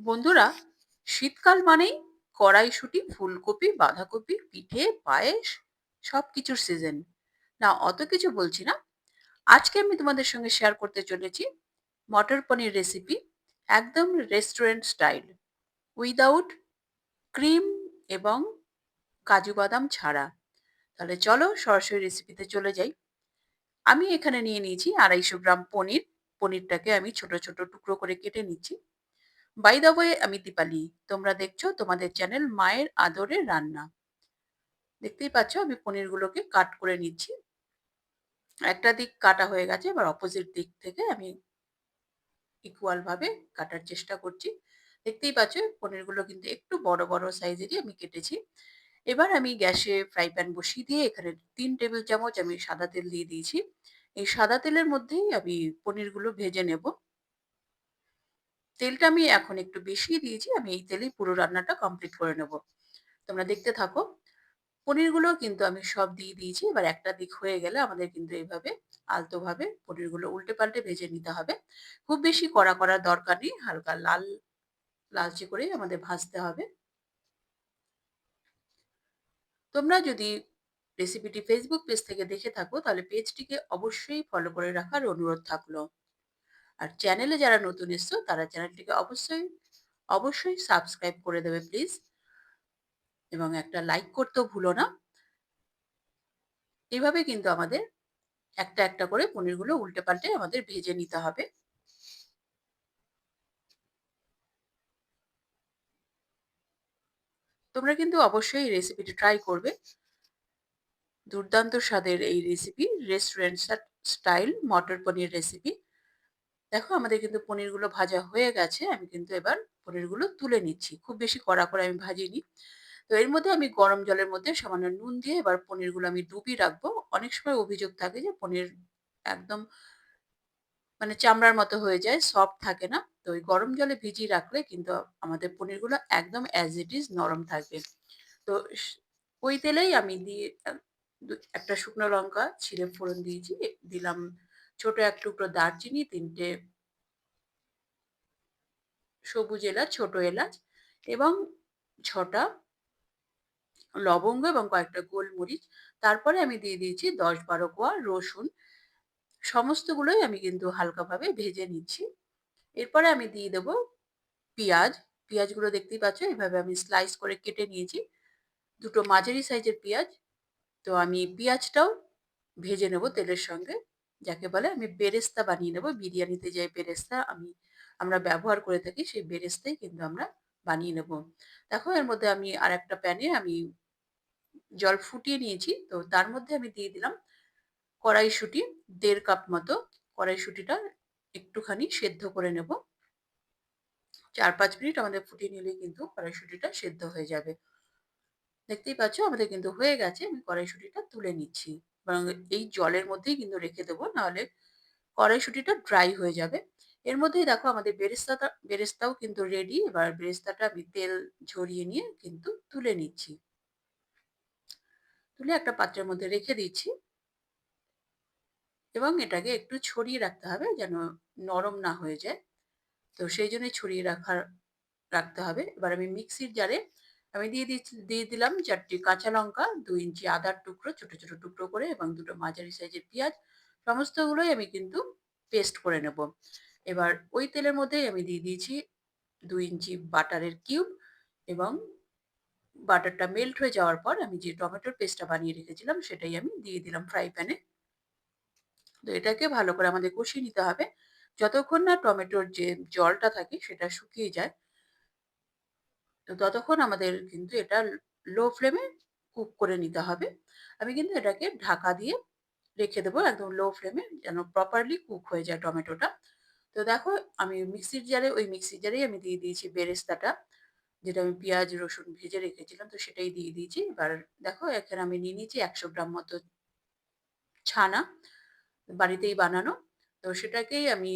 বন্ধুরা, শীতকাল মানেই কড়াইশুঁটি, ফুলকপি, বাঁধাকপি, পিঠে, পায়েস সবকিছুর সিজন। না, অত কিছু বলছি না। আজকে আমি তোমাদের সঙ্গে শেয়ার করতে চলেছি মটর পনির রেসিপি, একদম রেস্টুরেন্ট স্টাইল, উইদাউট ক্রিম এবং কাজু বাদাম ছাড়া। তাহলে চলো সরাসরি রেসিপিতে চলে যাই। আমি এখানে নিয়ে নিয়েছি 250 গ্রাম পনির। পনিরটাকে আমি ছোট ছোট টুকরো করে কেটে নিচ্ছি। বাই দ্য ওয়ে, আমি দীপালি। তোমরা দেখছো তোমাদের চ্যানেল মায়ের আদরে রান্না। দেখতেই পাচ্ছ আমি পনিরগুলোকে কাট করে নিচ্ছি। একটা দিক কাটা হয়ে গেছে, এবার অপোজিট দিক থেকে আমি ইকুয়াল ভাবে কাটার চেষ্টা করছি। দেখতেই পাচ্ছ পনিরগুলো কিন্তু একটু বড় বড় সাইজেরই আমি কেটেছি। এবার আমি গ্যাসে ফ্রাই প্যান বসিয়ে দিয়ে এখানে 3 টেবিল চামচ আমি সাদা তেল দিয়ে দিয়েছি। এই সাদা তেলের মধ্যেই আমি পনিরগুলো ভেজে নেব। তেলটা আমি এখন একটু বেশি দিয়েছি, আমি এই তেলেই পুরো রান্নাটা কমপ্লিট করে নেব। তোমরা দেখতে থাকো। পনিরগুলো কিন্তু আমি সব দিয়ে দিয়েছি। এবার একটা দিক হয়ে গেলে আমাদের কিন্তু এইভাবে আলতোভাবে পনিরগুলো উল্টে পাল্টে ভেজে নিতে হবে। খুব বেশি কড়া করার দরকার নেই, হালকা লাল লালচে করেই আমাদের ভাজতে হবে। তোমরা যদি রেসিপিটি ফেসবুক পেজ থেকে দেখে থাকো তাহলে পেজটিকে অবশ্যই ফলো করে রাখার অনুরোধ থাকলো। আর চ্যানেলে যারা নতুন এসছো তারা চ্যানেলটিকে অবশ্যই অবশ্যই সাবস্ক্রাইব করে দেবে প্লিজ, এবং একটা লাইক করতেও ভুলো না। এভাবে কিন্তু আমাদের একটা একটা করে পনিরগুলো উল্টে পাল্টে আমাদের ভেজে নিতে হবে। তোমরা কিন্তু অবশ্যই এই রেসিপিটি ট্রাই করবে। দুর্দান্ত স্বাদের এই রেসিপি, রেস্টুরেন্ট স্টাইল মটর পনির রেসিপি। দেখো আমাদের কিন্তু পনিরগুলো ভাজা হয়ে গেছে। আমি কিন্তু এবার পনিরগুলো তুলে নিচ্ছি। খুব বেশি কড়া করে আমি ভাজিনি। তো এর মধ্যে আমি গরম জলের মধ্যে সামান্য নুন দিয়ে এবার পনিরগুলো আমি ডুবিয়ে রাখবো। অনেক সময় অভিযোগ থাকে যে পনির একদম মানে চামড়ার মতো হয়ে যায়, সফট থাকে না। তো ওই গরম জলে ভিজিয়ে রাখলে কিন্তু আমাদের পনিরগুলো একদম অ্যাজ ইট ইজ নরম থাকবে। তো ওই তেলেই আমি দিয়ে একটা শুকনো লঙ্কা ছিঁড়ে ফোড়ন দিয়েছি। দিলাম ছোট এক টুকরো দারচিনি, 3টে সবুজ এলাচ, ছোট এলাচ এবং 6টা লবঙ্গ এবং কয়েকটা গোলমরিচ। তারপরে আমি দিয়ে দিয়েছি 10-12 কোয়া রসুন। সমস্তগুলোই আমি কিন্তু হালকাভাবে ভেজে নিচ্ছি। এরপরে আমি দিয়ে দেব পেঁয়াজ। পেঁয়াজগুলো দেখতেই পাচ্ছ এভাবে আমি স্লাইস করে কেটে নিয়েছি। দুটো মাঝারি সাইজের পেঁয়াজ। তো আমি পেঁয়াজটাও ভেজে নেব তেলের সঙ্গে। যাকে বলে আমি বেরেস্তা বানিয়ে নেব। বিরিয়ানিতে যে বেরেস্তা আমরা ব্যবহার করে থাকি সেই বেরেস্তাই কিন্তু আমরা বানিয়ে নেব। দেখো এর মধ্যে আমি আরেকটা প্যানে আমি জল ফুটিয়ে নিয়েছি। তো তার মধ্যে আমি দিয়ে দিলাম কড়াইশুঁটি, 1.5 কাপ মতো। কড়াইশুঁটিটা একটুখানি সেদ্ধ করে নেব। 4-5 মিনিট আমাদের ফুটিয়ে নিলেই কিন্তু কড়াইশুঁটিটা সেদ্ধ হয়ে যাবে। দেখতেই পাচ্ছ আমাদের কিন্তু হয়ে গেছে। আমি কড়াইশুঁটিটা তুলে নিচ্ছি। বরং এই জলের মধ্যেই কিন্তু রেখে দেবো, নাহলে কড়াইশুঁটিটা ড্রাই হয়ে যাবে। এর মধ্যেই দেখো আমাদের বেরেস্তাও কিন্তু রেডি। এবার বেরেস্তাটা আমি তেল ঝরিয়ে নিয়ে কিন্তু তুলে নিচ্ছি। তুলে একটা পাত্রের মধ্যে রেখে দিচ্ছি এবং এটাকে একটু ছড়িয়ে রাখতে হবে যেন নরম না হয়ে যায়। তো সেই জন্যই ছড়িয়ে রাখতে হবে। এবার আমি মিক্সির জারে আমি দিয়ে দিলাম 4টে কাঁচা লঙ্কা, 2 ইঞ্চি আদার টুকরো ছোট ছোট টুকরো করে এবং দুটো মাঝারি সাইজের পেঁয়াজ। সমস্তগুলোই আমি কিন্তু পেস্ট করে নেব। এবার ওই তেলের মধ্যেই আমি দিয়ে দিয়েছি 2 ইঞ্চি বাটারের কিউব, এবং বাটারটা মেল্ট হয়ে যাওয়ার পর আমি যে টমেটোর পেস্টটা বানিয়ে রেখেছিলাম সেটাই আমি দিয়ে দিলাম ফ্রাই প্যানে। তো এটাকে ভালো করে আমাদের কষিয়ে নিতে হবে যতক্ষণ না টমেটোর যে জলটা থাকে সেটা শুকিয়ে যায়। তো ততক্ষণ আমাদের কিন্তু এটা লো ফ্লেমে কুক করে নিতে হবে। আমি কিন্তু এটাকে ঢাকা দিয়ে রেখে দেবো একদম লো ফ্লেমে, যেন প্রপারলি কুক হয়ে যায় টমেটোটা। তো দেখো আমি মিক্সির জারেই আমি দিয়ে দিয়েছি বেরেস্তাটা, যেটা আমি পেঁয়াজ রসুন ভেজে রেখেছিলাম, তো সেটাই দিয়ে দিয়েছি। এবার দেখো এখানে আমি নিয়ে নিয়েছি 100 গ্রাম মতো ছানা, বাড়িতেই বানানো। তো সেটাকেই আমি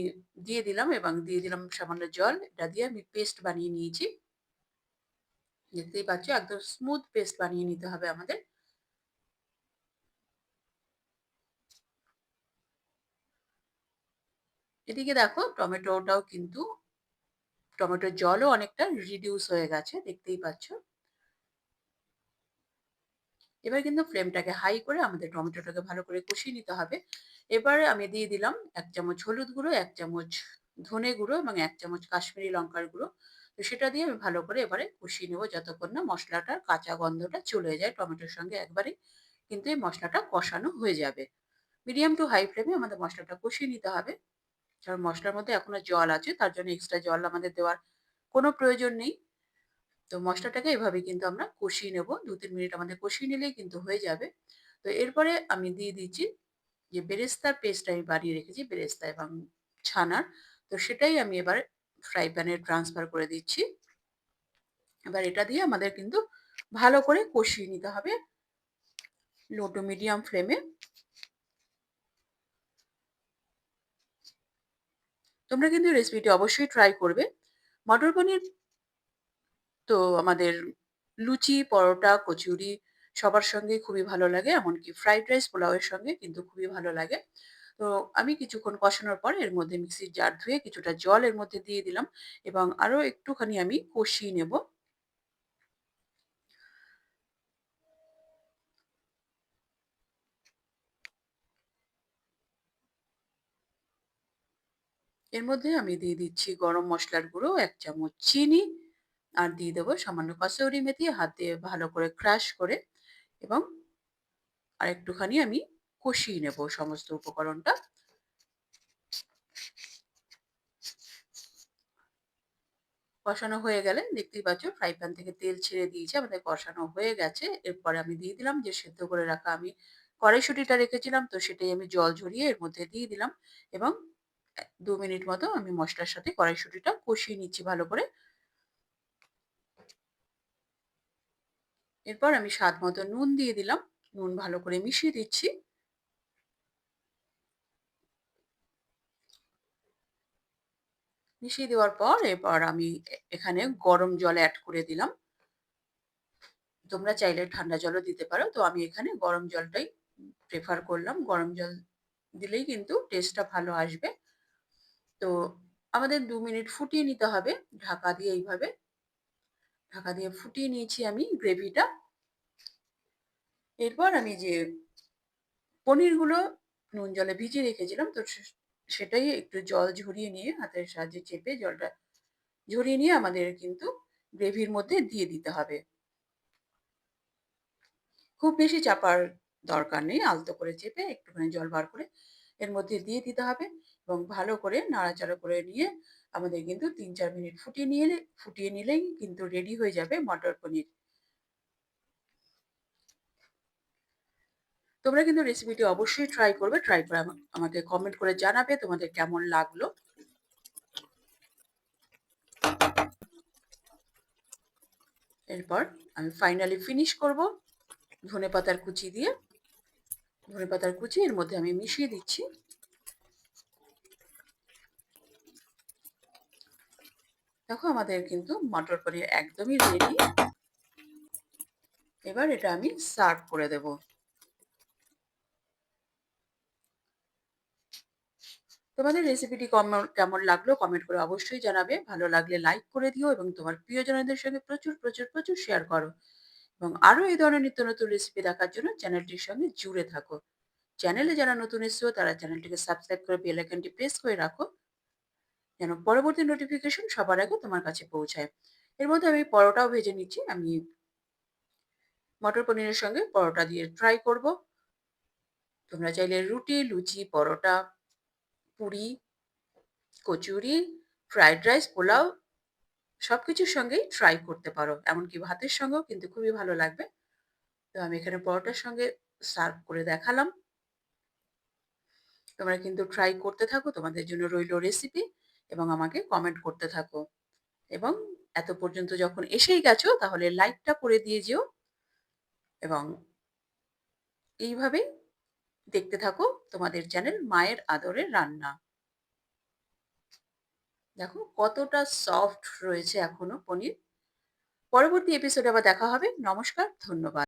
দিয়ে দিলাম এবং দিয়ে দিলাম সামান্য জল। এটা দিয়ে আমি পেস্ট বানিয়ে নিয়েছি। দেখতেই পাচ্ছ একদম স্মুথ পেস্ট বানিয়ে নিতে হবে আমাদের। এদিকে দেখো টমেটোটাও কিন্তু টমেটোর জলও অনেকটা রিডিউস হয়ে গেছে, দেখতেই পাচ্ছ। এবার কিন্তু ফ্লেমটাকে হাই করে আমাদের টমেটোটাকে ভালো করে কষিয়ে নিতে হবে। এবারে আমি দিয়ে দিলাম ১ চামচ হলুদ গুঁড়ো, ১ চামচ ধনে গুঁড়ো এবং ১ চামচ কাশ্মীরি লঙ্কার গুঁড়ো। তো সেটা দিয়ে আমি ভালো করে এবারে কষিয়ে নেব যতক্ষণ না মসলাটার কাঁচা গন্ধটা চলে যায় টমেটোর সঙ্গে একবারেই কিন্তু এই মসলাটা কষানো হয়ে যাবে। মিডিয়াম টু হাই ফ্লেমে আমাদের মসলাটা কষিয়ে নিতে হবে। কারণ মসলার মধ্যে এখনো জল আছে, তার জন্য এক্সট্রা জল আমাদের দেওয়ার কোনো প্রয়োজন নেই। তো মসলাটাকে এভাবেই কিন্তু আমরা কষিয়ে নেব। ২-৩ মিনিট আমাদের কষিয়ে নিলেই কিন্তু হয়ে যাবে। তো এরপরে আমি দিয়ে দিচ্ছি যে বেরেস্তার পেস্ট আমি বানিয়ে রেখেছি, বেরেস্তা এবং ছানার। তো সেটাই আমি এবার ফ্রাই প্যানে ট্রান্সফার করে দিচ্ছি। এবার এটা দিয়ে আমাদের কিন্তু ভালো করে কষিয়ে নিতে হবে লো টু মিডিয়াম ফ্লেমে। তোমরা কিন্তু রেসিপিটি অবশ্যই ট্রাই করবে। মটর পনির তো আমাদের লুচি, পরোটা, কচুরি সবার সঙ্গেই খুবই ভালো লাগে। এমনকি ফ্রাইড রাইস, পোলাওয়ের সঙ্গে কিন্তু খুবই ভালো লাগে। তো আমি কিছুক্ষণ কষানোর পর এর মধ্যে মিক্সির জার ধুয়ে কিছুটা জল এর মধ্যে দিয়ে দিলাম এবং আরো একটুখানি আমি কষিয়ে নেব। এর মধ্যে আমি দিয়ে দিচ্ছি গরম মসলার গুঁড়ো, ১ চামচ চিনি আর দিয়ে দেবো সামান্য কসুরি মেথি হাত দিয়ে ভালো করে ক্রাশ করে এবং আরেকটুখানি আমি কষিয়ে নেব সমস্ত উপকরণটা। কষানো হয়ে গেলে দেখতেই পাচ্ছ ফ্রাই প্যান থেকে তেল ছেড়ে দিয়েছে, আমাদের কষানো হয়ে গেছে। এরপরে আমি দিয়ে দিলাম যে সেদ্ধ করে রাখা আমি কড়াইশুঁটিটা রেখেছিলাম, তো সেটাই আমি জল ঝরিয়ে এর মধ্যে দিয়ে দিলাম এবং ২ মিনিট মতো আমি মসলার সাথে কড়াইশুঁটিটা কষিয়ে নিচ্ছি ভালো করে। এরপর আমি স্বাদ মতো নুন দিয়ে দিলাম। নুন ভালো করে মিশিয়ে দিচ্ছি। মিশিয়ে দেওয়ার পর এরপর আমি এখানে গরম জল এড করে দিলাম। তোমরা চাইলে ঠান্ডা জলও দিতে পারো। তো আমি এখানে গরম জলটাই প্রেফার করলাম। গরম জল দিলেই কিন্তু টেস্টটা ভালো আসবে। তো আমাদের ২ মিনিট ফুটিয়ে নিতে হবে ঢাকা দিয়ে এইভাবে। ঢাকা দিয়ে ফুটিয়ে নিয়েছি আমি গ্রেভিটা। এরপর আমি যে পনিরগুলো নুন জলে ভিজিয়ে রেখেছিলাম, তো সেটাই একটু জল ঝরিয়ে নিয়ে হাতের সাহায্যে চেপে জলটা ঝরিয়ে নিয়ে আমাদের কিন্তু গ্রেভির মধ্যে দিয়ে দিতে হবে। খুব বেশি চাপার দরকার নেই। আলতো করে চেপে একটুখানি জল বার করে এর মধ্যে দিয়ে দিতে হবে এবং ভালো করে নাড়াচাড়া করে নিয়ে আমাদের কিন্তু ৩-৪ মিনিট ফুটিয়ে নিলেই কিন্তু রেডি হয়ে যাবে মটর পনির। তোমরা কিন্তু রেসিপিটি অবশ্যই ট্রাই করবে। ট্রাই করে আমাকে কমেন্ট করে জানাবে তোমাদের কেমন লাগলো। এরপর আমি ফাইনালি ফিনিশ করব ধনেপাতার কুচি দিয়ে। ধনেপাতার কুচি এর মধ্যে আমি মিশিয়ে দিচ্ছি। দেখো আমাদের কিন্তু মটর পনির একদমই রেডি। এবার এটা আমি সার্ভ করে দেব। তোমাদের রেসিপিটি কেমন লাগলো কমেন্ট করে অবশ্যই জানাবে। ভালো লাগলে লাইক করে দিও এবং তোমার প্রিয়জনদের সঙ্গে প্রচুর শেয়ার করো। এবং আরো এই ধরনের নিত্য নতুন রেসিপি দেখার জন্য চ্যানেলটির সঙ্গে জুড়ে থাকো। চ্যানেলে যারা নতুন এসেছো তারা চ্যানেলটিকে সাবস্ক্রাইব করে বেল আইকনটি প্রেস করে রাখো যেন পরবর্তী নোটিফিকেশন সবার আগে তোমার কাছে পৌঁছায়। এর মধ্যে আমি পরোটাও ভেজে নিচ্ছি। আমি মটর পনিরের সঙ্গে পরোটা দিয়ে ট্রাই করব। তোমরা চাইলে রুটি, লুচি, পরোটা, পুরি, কচুরি, ফ্রাইড রাইস, পোলাও সবকিছুর সঙ্গেই ট্রাই করতে পারো। এমনকি ভাতের সঙ্গেও কিন্তু খুবই ভালো লাগবে। তো আমি এখানে পরোটার সঙ্গে সার্ভ করে দেখালাম। তোমরা কিন্তু ট্রাই করতে থাকো। তোমাদের জন্য রইলো রেসিপি এবং আমাকে কমেন্ট করতে থাকো। এবং এত পর্যন্ত যখন এসেই গেছো তাহলে লাইকটা করে দিয়ে যেও এবং এইভাবেই দেখতে থাকো তোমাদের চ্যানেল মায়ের আদরের রান্না। দেখো কতটা সফট রয়েছে এখনো পনির। পরবর্তী এপিসোডে আবার দেখা হবে। নমস্কার, ধন্যবাদ।